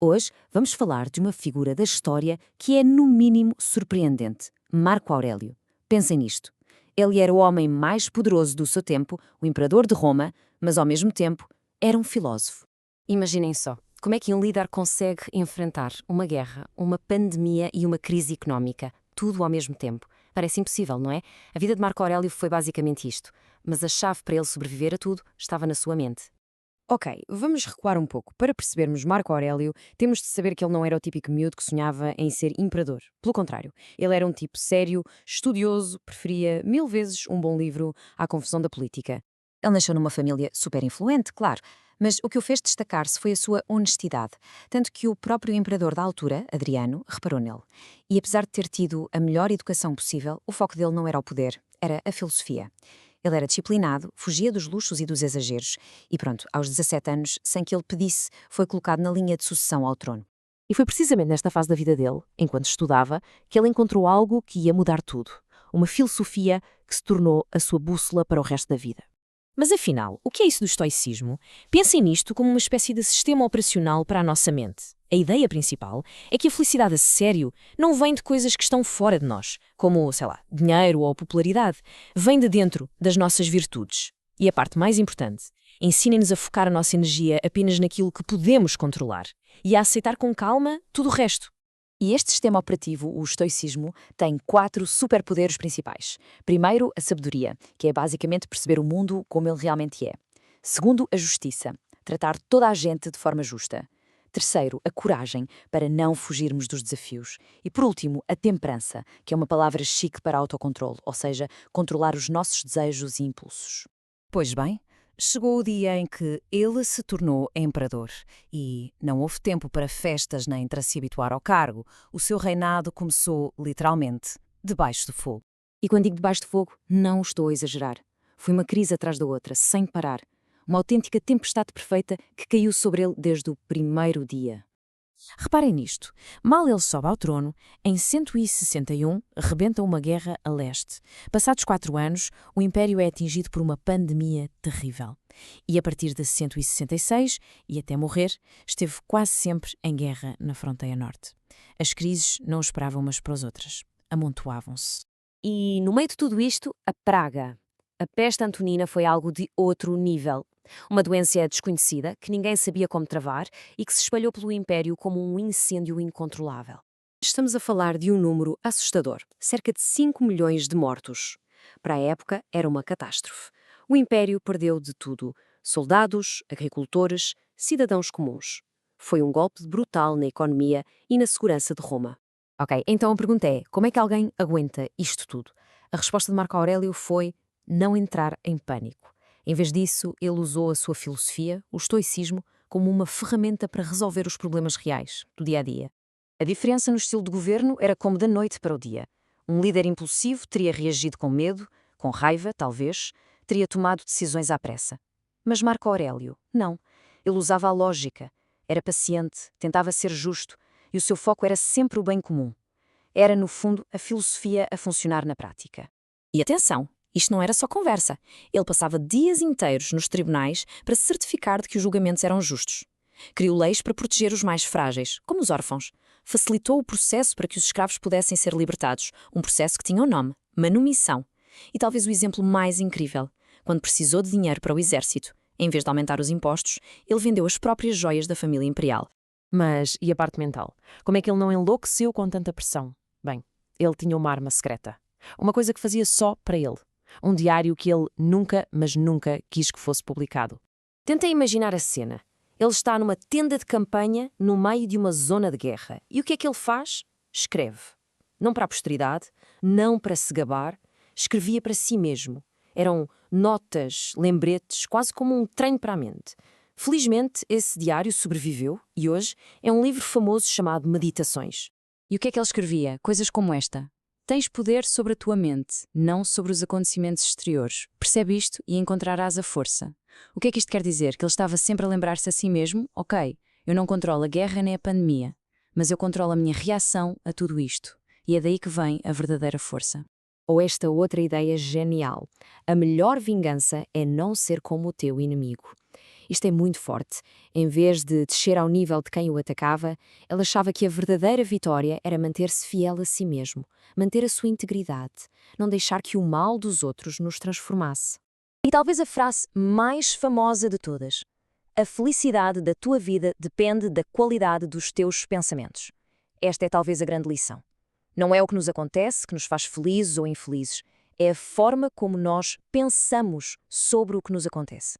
Hoje vamos falar de uma figura da história que é, no mínimo, surpreendente: Marco Aurélio. Pensem nisto. Ele era o homem mais poderoso do seu tempo, o imperador de Roma, mas ao mesmo tempo era um filósofo. Imaginem só, como é que um líder consegue enfrentar uma guerra, uma pandemia e uma crise económica, tudo ao mesmo tempo? Parece impossível, não é? A vida de Marco Aurélio foi basicamente isto, mas a chave para ele sobreviver a tudo estava na sua mente. Ok, vamos recuar um pouco. Para percebermos Marco Aurélio, temos de saber que ele não era o típico miúdo que sonhava em ser imperador. Pelo contrário, ele era um tipo sério, estudioso, preferia 1000 vezes um bom livro à confusão da política. Ele nasceu numa família super influente, claro, mas o que o fez destacar-se foi a sua honestidade, tanto que o próprio imperador da altura, Adriano, reparou nele. E apesar de ter tido a melhor educação possível, o foco dele não era o poder, era a filosofia. Ele era disciplinado, fugia dos luxos e dos exageros, e pronto, aos 17 anos, sem que ele pedisse, foi colocado na linha de sucessão ao trono. E foi precisamente nesta fase da vida dele, enquanto estudava, que ele encontrou algo que ia mudar tudo. Uma filosofia que se tornou a sua bússola para o resto da vida. Mas afinal, o que é isso do estoicismo? Pensem nisto como uma espécie de sistema operacional para a nossa mente. A ideia principal é que a felicidade a sério não vem de coisas que estão fora de nós, como, sei lá, dinheiro ou popularidade. Vem de dentro das nossas virtudes. E a parte mais importante, ensinem-nos a focar a nossa energia apenas naquilo que podemos controlar e a aceitar com calma tudo o resto. E este sistema operativo, o estoicismo, tem 4 superpoderes principais. Primeiro, a sabedoria, que é basicamente perceber o mundo como ele realmente é. Segundo, a justiça, tratar toda a gente de forma justa. Terceiro, a coragem, para não fugirmos dos desafios. E por último, a temperança, que é uma palavra chique para autocontrole, ou seja, controlar os nossos desejos e impulsos. Pois bem, chegou o dia em que ele se tornou imperador e não houve tempo para festas nem para se habituar ao cargo. O seu reinado começou, literalmente, debaixo do fogo. E quando digo debaixo de fogo, não estou a exagerar. Foi uma crise atrás da outra, sem parar. Uma autêntica tempestade perfeita que caiu sobre ele desde o primeiro dia. Reparem nisto. Mal ele sobe ao trono, em 161 rebenta uma guerra a leste. Passados 4 anos, o Império é atingido por uma pandemia terrível. E a partir de 166, e até morrer, esteve quase sempre em guerra na fronteira norte. As crises não esperavam umas para as outras. Amontoavam-se. E no meio de tudo isto, a praga. A peste antonina foi algo de outro nível. Uma doença desconhecida, que ninguém sabia como travar e que se espalhou pelo Império como um incêndio incontrolável. Estamos a falar de um número assustador, cerca de 5 milhões de mortos. Para a época, era uma catástrofe. O Império perdeu de tudo: soldados, agricultores, cidadãos comuns. Foi um golpe brutal na economia e na segurança de Roma. Ok, então a pergunta é, como é que alguém aguenta isto tudo? A resposta de Marco Aurélio foi não entrar em pânico. Em vez disso, ele usou a sua filosofia, o estoicismo, como uma ferramenta para resolver os problemas reais do dia a dia. A diferença no estilo de governo era como da noite para o dia. Um líder impulsivo teria reagido com medo, com raiva, talvez, teria tomado decisões à pressa. Mas Marco Aurélio, não. Ele usava a lógica, era paciente, tentava ser justo, e o seu foco era sempre o bem comum. Era, no fundo, a filosofia a funcionar na prática. E atenção! Isto não era só conversa. Ele passava dias inteiros nos tribunais para se certificar de que os julgamentos eram justos. Criou leis para proteger os mais frágeis, como os órfãos. Facilitou o processo para que os escravos pudessem ser libertados, um processo que tinha um nome, manumissão. E talvez o exemplo mais incrível, quando precisou de dinheiro para o exército, em vez de aumentar os impostos, ele vendeu as próprias joias da família imperial. Mas e a parte mental? Como é que ele não enlouqueceu com tanta pressão? Bem, ele tinha uma arma secreta. Uma coisa que fazia só para ele. Um diário que ele nunca, mas nunca quis que fosse publicado. Tentem imaginar a cena. Ele está numa tenda de campanha no meio de uma zona de guerra. E o que é que ele faz? Escreve. Não para a posteridade, não para se gabar, escrevia para si mesmo. Eram notas, lembretes, quase como um treino para a mente. Felizmente, esse diário sobreviveu e hoje é um livro famoso chamado Meditações. E o que é que ele escrevia? Coisas como esta. Tens poder sobre a tua mente, não sobre os acontecimentos exteriores. Percebe isto e encontrarás a força. O que é que isto quer dizer? Que ele estava sempre a lembrar-se a si mesmo? Ok, eu não controlo a guerra nem a pandemia, mas eu controlo a minha reação a tudo isto. E é daí que vem a verdadeira força. Ou esta outra ideia genial. A melhor vingança é não ser como o teu inimigo. Isto é muito forte. Em vez de descer ao nível de quem o atacava, ele achava que a verdadeira vitória era manter-se fiel a si mesmo, manter a sua integridade, não deixar que o mal dos outros nos transformasse. E talvez a frase mais famosa de todas: a felicidade da tua vida depende da qualidade dos teus pensamentos. Esta é talvez a grande lição. Não é o que nos acontece que nos faz felizes ou infelizes, é a forma como nós pensamos sobre o que nos acontece.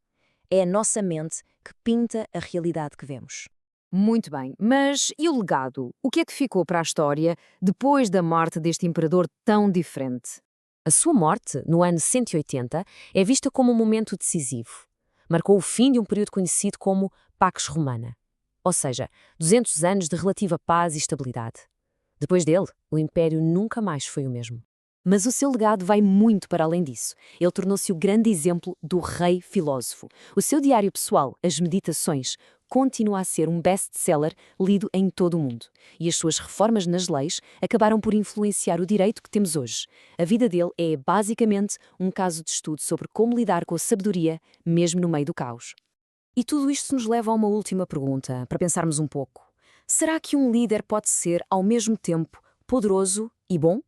É a nossa mente que pinta a realidade que vemos. Muito bem, mas e o legado? O que é que ficou para a história depois da morte deste imperador tão diferente? A sua morte, no ano 180, é vista como um momento decisivo. Marcou o fim de um período conhecido como Pax Romana, ou seja, 200 anos de relativa paz e estabilidade. Depois dele, o império nunca mais foi o mesmo. Mas o seu legado vai muito para além disso. Ele tornou-se o grande exemplo do rei filósofo. O seu diário pessoal, As Meditações, continua a ser um best-seller lido em todo o mundo. E as suas reformas nas leis acabaram por influenciar o direito que temos hoje. A vida dele é basicamente um caso de estudo sobre como lidar com a sabedoria, mesmo no meio do caos. E tudo isto nos leva a uma última pergunta, para pensarmos um pouco. Será que um líder pode ser, ao mesmo tempo, poderoso e bom?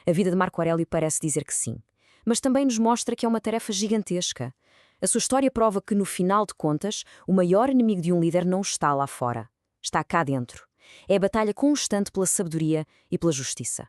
A vida de Marco Aurélio parece dizer que sim, mas também nos mostra que é uma tarefa gigantesca. A sua história prova que, no final de contas, o maior inimigo de um líder não está lá fora. Está cá dentro. É a batalha constante pela sabedoria e pela justiça.